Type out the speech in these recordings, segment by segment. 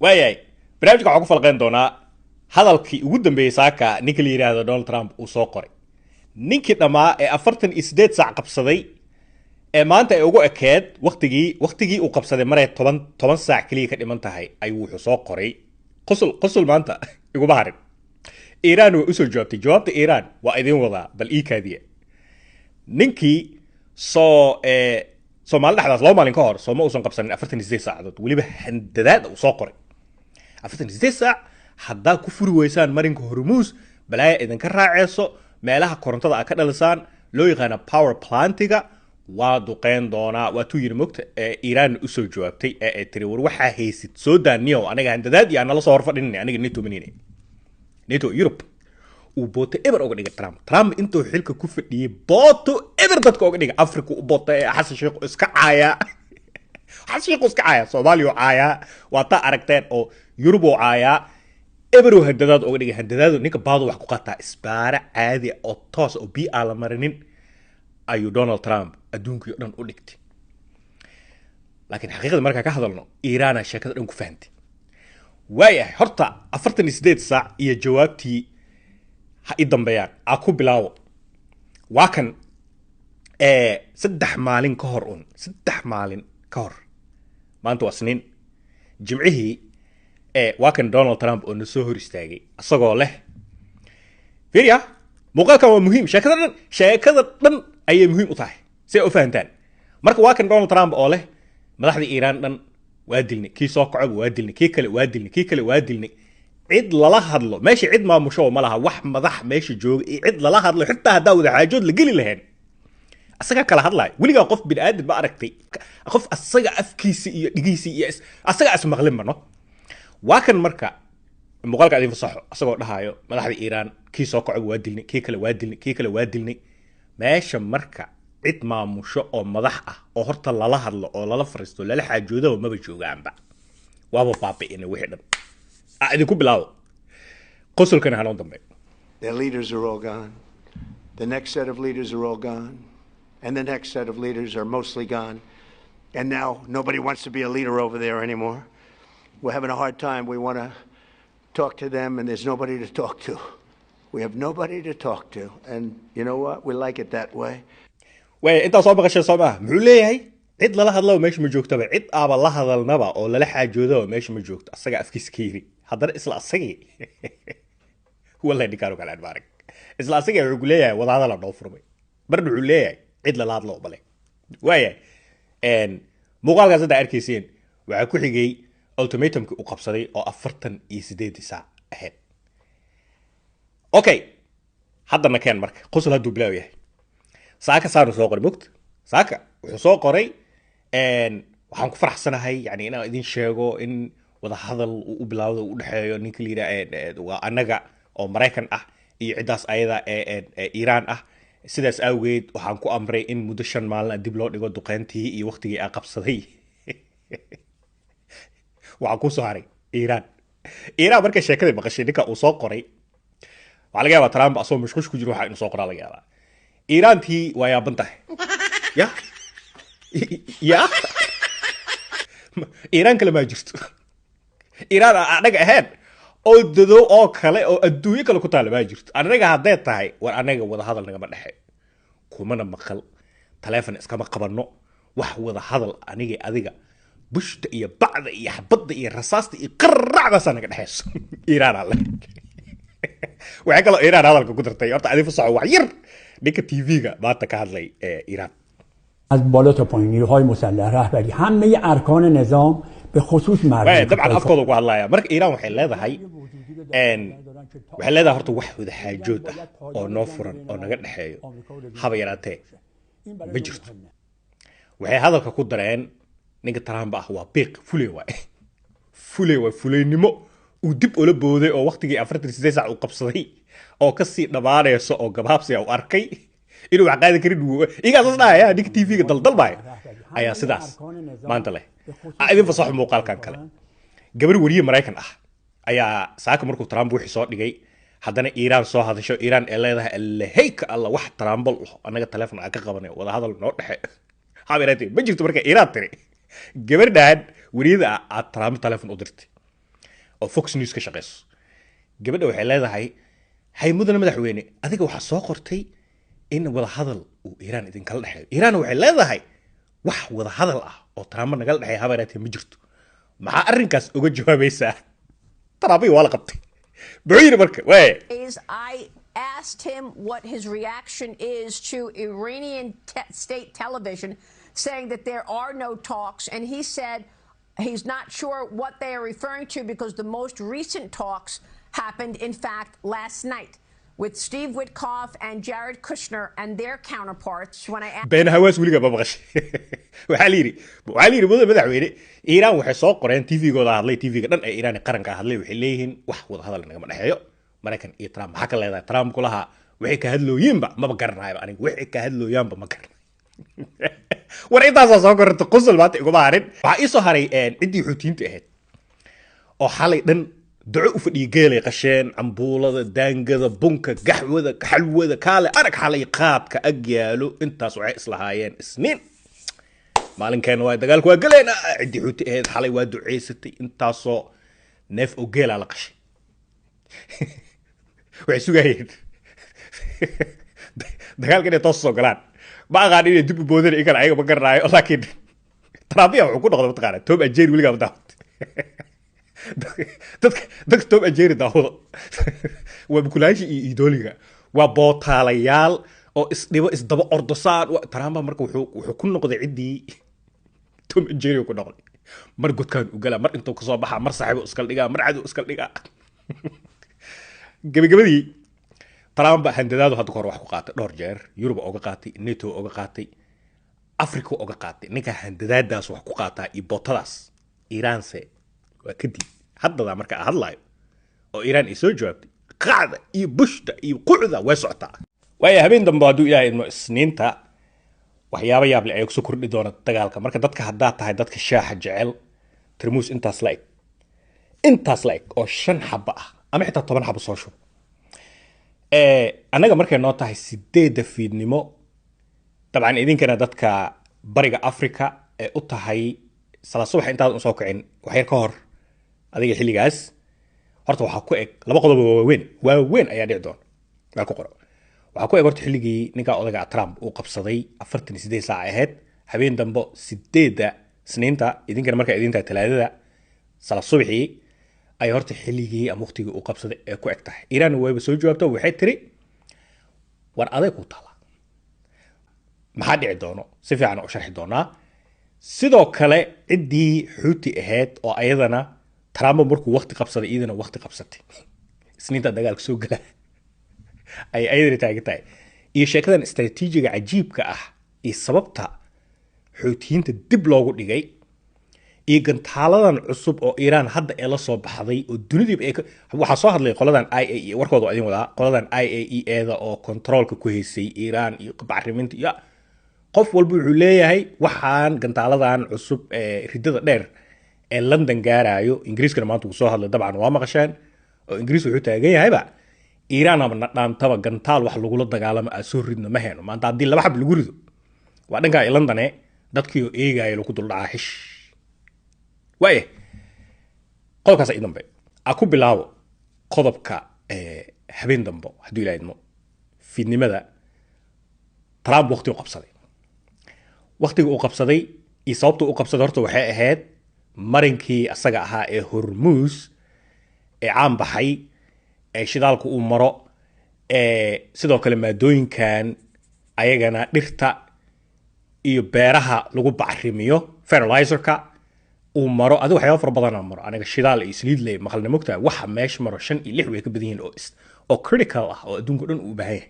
waayahay barnaamijka waxaan ku falqayn doonaa hadalkii ugu dambeeyey saaka ninka la yidhaahdo donald trump uu soo qoray ninkii dhammaa ee 48 saac qabsaday ee maanta ay ugu ekeed waqtigii uu qabsaday maray 10 saac kaliya ka dhiman tahay ayuu wuxuu soo qoray qosul maanta iguma harin iiraan way usoo jawaabtay jawaabta iiraan waa idin wadaa bal ii kaadiya ninkii soomaali dhexdaas 2 maalin ka hor sooma uusan qabsanin 48 saacadood weliba handadaad uu soo qoray 48 saac haddaa ku furi weysaan marinka hormuus balaaya idinka raaceyso meelaha korontada aad ka dhalisaan loo yaqaana power plantiga waa duqeyn doonaa waa tuu yiri mogta iiraan usoo jawaabtay ee tiri war waxaa haysid soo daaniyo aniga handadaad iyo nala soo horfadhinay aniga neto manine neto Europe uu booto eber uga dhigay Trump intuu xilka ku fadhiyay booto eber dadka uga dhigay Afrika u booto ee xasan sheekh iska caaya xasan sheekh iska caaya Soomaaliya caaya waa ta aragteen oo Europe caaya eberu handadaad uga dhigay handadaadu ninka baado wax ku qataa isbaara caadi oo toos oo bi ala marinin ayuu Donald Trump adduunka dhan u dhigtay laakiin xaqiiqada marka ka hadalno Iiraan sheekada dhan ku fahantay waayahay horta 48 saac iyo jawaabtii ha i dambeeyaan a ku bilaawo waa kan 3 maalin ka hor maanta waa Isniin jimcihii waa kan Donald Trump oo soo hor istaagay asagoo leh fiiriya muuqaalkan waa muhiim sheekada dhan ayay muhiim u tahay si u fahantaan marka waa kan Donald Trump oo leh madaxda Iiraan dhan waa dilnay kii soo kacay waa dilnay kii kale waa dilnay cid lala hadlo meesha cid maamusho ma laha wax madax meesha jooga cid lala hadlo xitaa hadaa wada xaajood la geli lahayn asaga kala hadlay weliga qof bid aad ba aragtay qof asaga afkiisa iyo dhigiisa iyo asaga asmaqlin mano waa kan marka muuqaalka adin fasaxo asagoo dhahayo madaxda Iiraan kii soo kacay waa dilnay kii kale waa dilnay meesha marka cid maamusho oo madax ah oo horta lala hadlo oo lala fariisto lala xaajoodo maba joogaanba waaba baabi'inay wixii dhan idinku bilaawo qosolkana haloo dambe their leaders are all gone the next set of leaders are all gone and the next set of leaders are mostly gone and now nobody wants to be a leader over there anymore. We're having a hard time. We want to talk to them and there's nobody to talk to. We have nobody to talk to. And you know what? We like it that way. Way inta soo baqashay Soomaa muxuu leeyahay cid lala hadlo meesha ma joogtaba cid aaba la hadalnaba oo lala xaajoodo meesha ma joogto asaga afkiis ka yiri haddana isla asagii wallahi dikaro kala adbaarig isla asagii wuxuu leeyahay wada hadal dhoo furmay barna wuxuu leeyahay cid lala hadlo bale waaya muuqaalkaas hadda arkayseen waxa ku xigay ultimatumki uu qabsaday oo 48 saac ahayd okay haddana keen marka qosol haduu bilaaw yahay saaka saanu soo qoray mugta saaka wuxuu soo qoray waxaan ku faraxsanahay yani inaan idin sheego in wada hadal uu bilaawdo u dhaxeeyo ninka la yiraahdo waa anaga oo Mareykan ah iyo cidaas ayada ee Iiraan ah sidaas awgeed waxaan ku amray in muddo 5 maalin dib loo dhigo duqeyntii iyo waqtigii aan qabsaday waxaan ku soo haray Iiraan marka sheekada maqashay ninka uu soo qoray waxa laga yaabaa Trump asoo mashquul ku jiro waxa inuu soo qoraa laga yaabaa Iiraantii waa yaaban tahay ya Iiraan kale ma jirto Iiraan anaga ahayn oo dado oo kale oo adduunyo kale ku taal ma jirto anaga haday tahay war anaga wada hadal naga ma dhaxay kumana maqal telefoon iska ma qabanno wax wada hadal aniga adiga bushta iyo bacda iyo xabada iyo rasaasta iyo qarracda sanaga dhaxayso Iiraan alle waxa kale Iiraan hadalka ku dartay horta adii fasaxo wax yar ninka TV-ga maanta ka hadlay Iiraan از بالا تا پایین نیروهای مسلح رهبری همه ارکان نظام به خصوص مردم طبعا afkooda ku hadlaya marka Iiraan waxay leedahay horta wax wada xaajood ah oo noo furan oo naga dhaxeeyo haba yaraatee ma jirto waxay hadalka ku dareen ninka Trump ah waa biiq fuleynimo uu dib ula booday oo waqtigii 48 saac uu qabsaday oo ka sii dhamaanayso oo gabaabsi uu arkay inuu wax qaadi karin iga soo dhaaya dik TV-ga daldalbay ayaa sidaas maanta leh idin fasax muuqaalkan kale gabar wariye Mareykan ah ayaa saaka markuu Trump wixii soo dhigay haddana Iiraan soo hadasho Iiraan ee leedahay allahayka alla wax Trump anaga telefoon aan ka qabanay wada hadal noo dhaxay habeertay ma jirto marka Iiraan tiri gabardhaan wariyada aad Trump telefoon u dirtay oo Fox News ka shaqeyso gabadha waxay leedahay hay mudane madaxweyne adiga waxa soo qortay in wada hadal uu Iran idin kala dhaxeeyo Iran waxay leedahay wax wada hadal ah oo Trump nagal dhaxay habaratay ma jirto maxaa arrinkaas uga jawaabaysaa Trump waa la qabtay booyir marka way I asked him what his reaction is to Iranian state television saying that there are no talks and he said he's not sure what they are referring to because the most recent talks happened in fact last night with Steve Witkoff and Jared Kushner and their counterparts when I asked بين هواس ولقى ببغش وحاليري مدحويني إيران waxay soo qoreen TV gooda hadlay TV ga dhan ee Iran qaranka hadlay waxay leeyihiin wax wada hadal naga ma dhaxeeyo Mareykan iyo Trump waxa ka leedahay Trump kulaha waxay ka hadlooyinba ma garanayo aniga waxay ka hadlooyaanba ma garanayo war intaas soo qorto qosol baad igu baarin waxa ii soo haray cidii xuutiinta ahayd oo xalay dhan duco u fadhiyo geelay qasheen cambuulada daangada bunka gaxwada xalwada kaale arag xalay qaadka agyaalo intaas waxay islahaayeen isniin maalinkan waa dagaalku waa galeen cidii xuuti ahayd xalay waa duceysatay intaasoo neef oo geela la qashay waxay sugayeen dagaalkan ay toos soo galaan ma aqaan inay dib u boodeen ikan ayaga ma garanaayo laakiin Trump wuxuu ku noqday mataqaana Tom and Jerry weligaa daawad dadka Tom and Jerry daawado waa bukulaashi iyo idooliga waa bootaalayaal oo isdhibo isdaba ordosaan Trump marka wuxuu ku noqday cidii Tom and Jerry ku noqday mar godkaan u gala mar intuu ka soo baxa mar saaxiibo iskal dhigaa mar cadow iskal dhigaa gabagabadii Trump handadaadu hadda hor wax ku qaatay dhowr jeer Yurub uga qaatay NATO uga qaatay Afrika uga qaatay ninka handadaadaas wax ku qaataa iyo bootadaas Iran se waa kadib hadda marka hadlayo oo Iran ay soo jawaabtay qaacda iyo bushta iyo qucda way socotaa way habeen dambe haduu Ilaahay inuu isniinta waxyaabo yaab leh ay ku soo kordhi doona dagaalka marka dadka hadda tahay dadka shaaxa jecel tarmuus intaas la eg oo 5 xabo ah ama xitaa 10 xabo soo shub anaga markay noo tahay 8 fiidnimo طبعا idinkana dadka bariga Afrika ee u tahay sala subax intaad u soo kicin waxyar ka hor adiga xilligaas horta waxa ku eg laba qodob waaweyn ayaa dhici doona waa ku qoro waxa ku eg horta xilligii ninka odaga Trump uu qabsaday 48 saac ahayd habeen dambe 8 isniinta idinkana marka idinta talaadada sala subaxii ay horta xilligii ama waqtigii uu qabsaday ee ku eg tahay Iran wayba soo jawaabtay waxay tiri war aday ku taala maxaa dhici doono si fiican u sharxi doonaa sidoo kale cidii xuuti ahayd oo ayadana Trump markuu waqti qabsaday idina waqti qabsatay isniinta dagaalka soo gala ay ayadana taagtay iyo sheekadan istaraatiijiga cajiibka ah iyo sababta xuutiyiinta dib loogu dhigay iyo gantaaladan cusub oo Iran hadda ee la soo baxday oo dunida waxa soo hadlay qoladan IAEA warkooda idin wada qoladan IAEA oo controlka ku haysay Iran iyo bacriminta iyo qof walba wuxuu leeyahay waxaan gantaaladan cusub ee ridada dheer ee London gaarayo Ingiriiska maanta uu soo hadlay dabcan waa maqasheen oo Ingiriis wuxuu taagan yahayba Iran ama dhaantaba gantaal wax lagu la dagaalamo soo ridna ma heeno maanta hadii laba xab lagu rido waa dhanka London ee dadkii oo eegay lagu dul dhacaa xish way qodobkaas ay dambe aku bilaabo qodobka habeen dambe haduu ilaahayno fiidnimada Trump waqtiga uu qabsaday iyo sababta uu qabsaday horta waxay ahayd marinkii asaga ahaa ee Hormuz ee caan baxay ee shidaalku uu maro sidoo kale maadooyinkan ayagana dhirta iyo beeraha lagu bacrimiyo fertilizerka uu maro adiga waxyaabo fara badan maro aniga shidaal iyo saliid leh maqalna mogtaa waxa meesh maro 5 iyo 6 way ka badan yihiin oo critical ah oo adduunka dhan u baahan yahay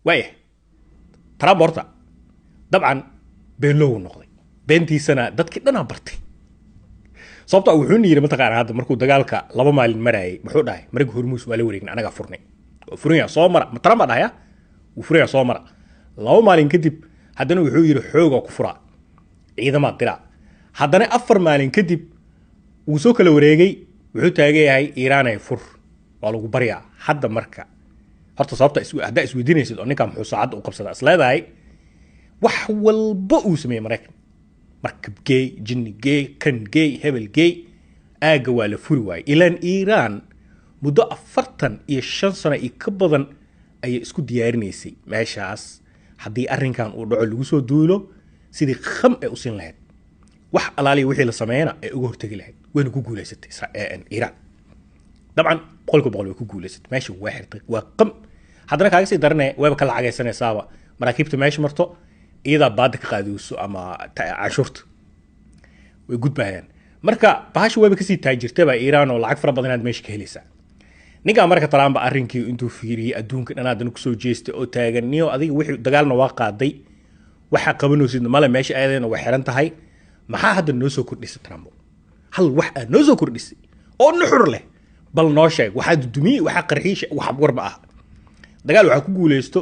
way Trump horta dabcan been loo noqday beentiisana dadkii dhan bartay sababta wuxuu yiri mataqaan hadda markuu dagaalka 2 maalin maray wuxuu dhahay markii Hormuz waa la wareegna anaga furnay oo furaya soo mara Trump dhahaya uu furaya soo mara 2 maalin kadib haddana wuxuu yiri xoog ku fura ciidamada dira haddana 4 maalin kadib uu soo kala wareegay wuxuu taagayahay Iran ay fur waa lagu bariyaa hadda marka horta sababta hadda isweydiinaysid oo ninka muxuu saacad u qabsadaa isleedahay wax walba uu sameeyay Mareykan markab gay jinni gay kan gay hebel gay aaga waa la furi waayey ilaan iiraan muddo 45 sano iyo ka badan ayay isku diyaarinaysay meeshaas haddii arrinkan uu dhaco lagu soo duulo sidii kham ay u siin lahayd wax alaaliya wixii la sameeyana ay uga hortagi lahayd wayna ku guulaysatay iiraan dabcan boqol way ku guulaysatay meesha waa xirtay waa qam haddana kaaga sii daranaya wayba ka lacagaysanaysaaba maraakiibta meesha marto iyadaa baada ka qaadiyso ama canshuurta way gudbayaan marka bahasha wayba kasii taajirtaba iiraan oo lacag fara badan inaad meesha ka helaysaa ninka marka Trump arrinkii intuu fiiriyay adduunka dhan aadna ku soo jeestay oo taagan niyo adiga wixii dagaalna waa qaaday waxa qabanaysid mala meesha ayadana way xiran tahay maxaa hadda noo soo kordhisay Trump hal wax aad noo soo kordhisay oo nuxur leh bal noo sheeg waxa dudumi waxa qarxiisha waxa warba ah dagaal waxa ku guuleysto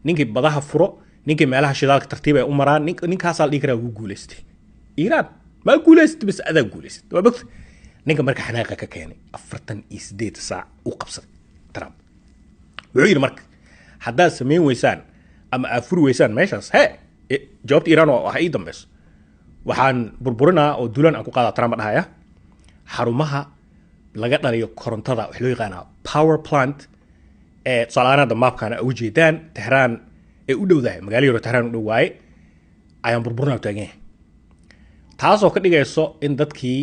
ninkii badaha furo ninkii meelaha shidaalka tartiib ay u maraan ninkaas la dhigraa ugu guuleystay Iiraan ma guuleystay bas adaa guuleystay waa bogtay ninka marka xanaaqa ka keenay 48 saac uu qabsaday Trump wuxuu yiri marka haddaad sameyn weysaan ama afur weysaan meeshaas jawaabta Iiraan oo ay dambayso waxaan burburinaa oo duulaan aan ku qaadaa Trump dhahaya xarumaha laga dhaliyo korontada wax loo yaqaan power plant salaanada maapkana ugu jeedaan Tehran ee u dhowdahay magaalada yaro Tehran u dhowaaye ayaan burburinaa taagan taasoo ka dhigayso in dadkii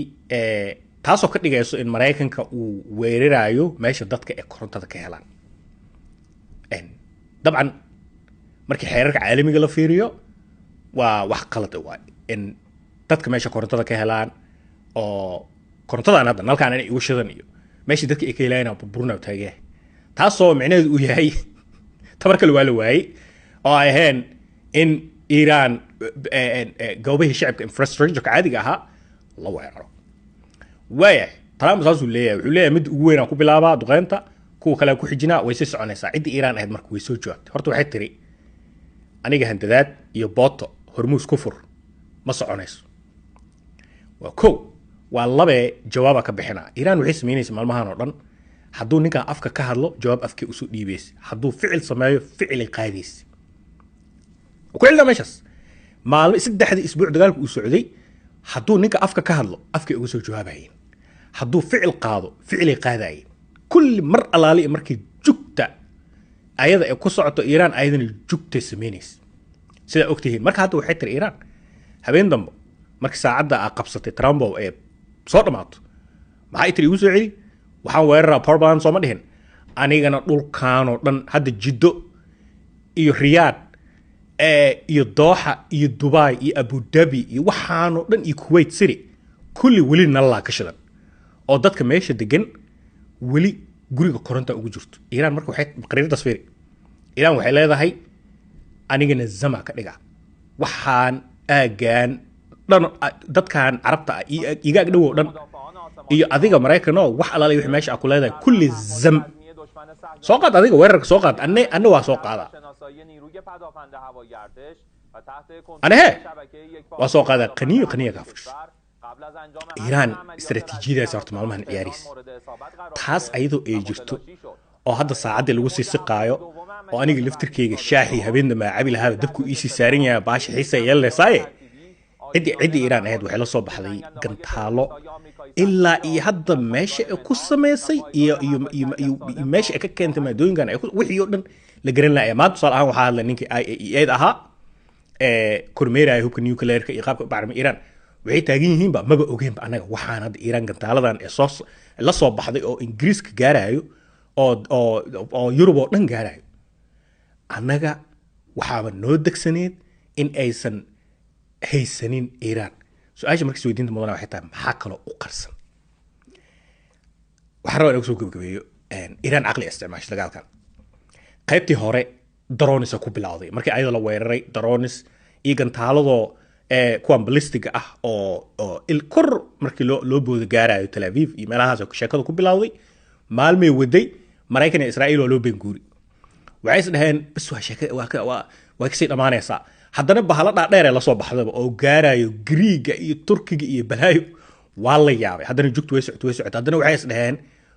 taasoo ka dhigayso in Mareykanka uu weerarayo meesha dadka ee korontada ka helaan dabcan markii xeerarka caalamiga la fiiriyo waa wax qalad ah in dadka meesha korontada ka helaan oo korontada hadda nalkaan inay ugu shidan iyo meesha dadka ay ka helayaan burburna taagay taasoo micnaheedu uu yahay tabar kale waa la waayay oo ay ahayn in Iiraan goobaha shacabka infrastructure caadiga ahaa la weeraro waaya Trump saasuu leeyahay wuxuu leeyahay mid ugu weyn aan ku bilaabaa duqeynta kuwa kale ku xijinaa way sii soconaysaa cidii Iiraan ahayd markuu way soo joogtay horta waxay tiri aniga handadaad iyo booto hormuus ku fur ma soconayso waa kow waa labe jawaaba ka bixina Iiraan waxay sameynaysaa maalmahan oo dhan hadduu ninka afka ka hadlo jawaab afkii u soo dhiibeys hadduu ficil sameeyo ficil qaadiis ku cilda meeshas maalmo 3 isbuuc dagaalku uu socday hadduu ninka afka ka hadlo afkii ugu soo jawaabayeen hadduu ficil qaado ficil qaadayeen kulli mar alaali markii jugta ayada ay ku socoto Iiraan ayadana jugta sameynaysa sida ogtihiin marka hadda waxay tiri Iiraan habeen dambe markii saacada ay qabsatay Trump ee soo dhamaato maxay tiri ugu soo celi waxaan weeraraa power plant soo ma dhihin anigana dhulkaan oo dhan hadda Jiddo iyo Riyadh iyo Doha iyo Dubai iyo Abu Dhabi iyo waxaan oo dhan iyo Kuwait City kulli wali nala ka shidan oo dadka meesha degan wali guriga koronta ugu jirto Iiraan marka waxay qariiradaas fiiri Iiraan waxay leedahay anigana zama ka dhiga waxaan aagaan dhan dadkan Carabta iga dhaw dhan iyo adiga Mareykanoo wax alaali wixii meesha ku leedahay kulli zam soo qaad adiga weerarka soo qaad anna waa soo qaada ana waa soo qaada qaniyo ka fush Iiraan istaraatiijiyadaas horta maalmahan ciyaaris taas ayadoo ay jirto oo hadda saacadii lagu sii siqaayo oo aniga laftirkeyga shaaxi habeenna ma cabi lahaa dabku ii saaran yahay baashi xiisa yeelaysaay ciddi Iiraan ahayd waxay la soo baxday gantaalo ilaa iyo hadda meesha ay ku sameysay iyo meesha ay ka keentay maadooyinkan ay wixii oo dhan la garan laayay maanta soo ahaan waxa hadla ninkii IAEA ahaa kormeeraya hubka nuclear-ka iyo qaabka bacrami Iiraan waxay taagan yihiin ba maba ogeynba anaga waxaan hadda Iiraan gantaaladan ee soo la soo baxday oo Ingiriiska gaarayo oo Yurub oo dhan gaarayo anaga waxaaba noo degsaneed in aysan haysanin Iiraan su'aasha markii weydiinta mudana waxay tahay maxaa kale u qarsan waxa rabaa inuu soo gabagabeeyo Iiraan aqli isticmaashay dagaalkan qaybtii hore drones ku bilowday markii ayada la weeraray drones iyo gantaaladoo kuwan ballistiga ah oo il kor markii loo boodo gaarayo Tel Aviv iyo meelahaas oo sheekadu ku bilowday maalmay waday Mareykan iyo Israa'iil oo loo beenguuri waxay isdhaheen bas waa sheekada waa ka sii dhamaanaysaa haddana bahala dhaadheer ee la soo baxdaba oo gaarayo Greega iyo Turkiga iyo balaayo waa la yaabay haddana jugtu way socotay haddana waxay isdhaheen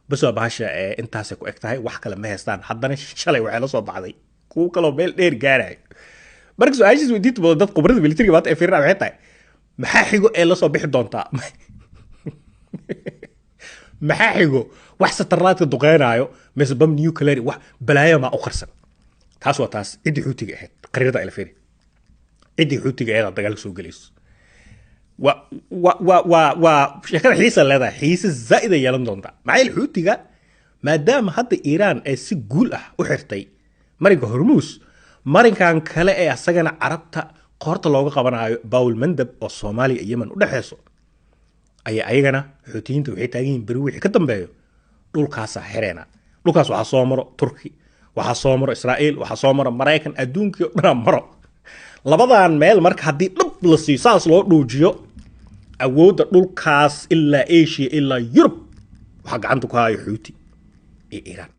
bas waa bahasha intaas ku eg tahay wax kale ma haystaan haddana shalay waxay la soo baxday kuwa kale meel dheer gaarayo marka su'aashiis weydiinta badan dad khibrada militariga maanta ay fiirina waxay tahay maxaa xigo ee la soo bixi doontaa محاحقو wax sataraadka duqeynaayo mise bam nuclear wax balaayo ma u qarsan taas waa taas cidii xuutiga ahayd qariirada ay la fiiri cidii xuutiga ahayd dagaal soo galayso wa shakada xiisa leedahay xiisa zaa'ida yeelan doonta maxay xuutiga maadaama hadda Iiraan ay si guul ah u xirtay marinka Hormuz marinkan kale ee asagana Carabta qoorta looga qabanayo Bawl Mandab oo Soomaaliya iyo Yemen u dhaxayso ayagana xuutiyiinta waxay taagan yihiin bari wixii ka dambeeyo dhulkaas xereena dhulkaas waxa soo maro Turki waxa soo maro Israa'iil waxa soo maro Mareykan adduunka oo dhan maro labadan meel marka hadii dhab la siisaas loo dhuujiyo awoodda dhulkaas ilaa Asia ilaa Yurub waxa gacanta ku hayo xuuti ee Iiraan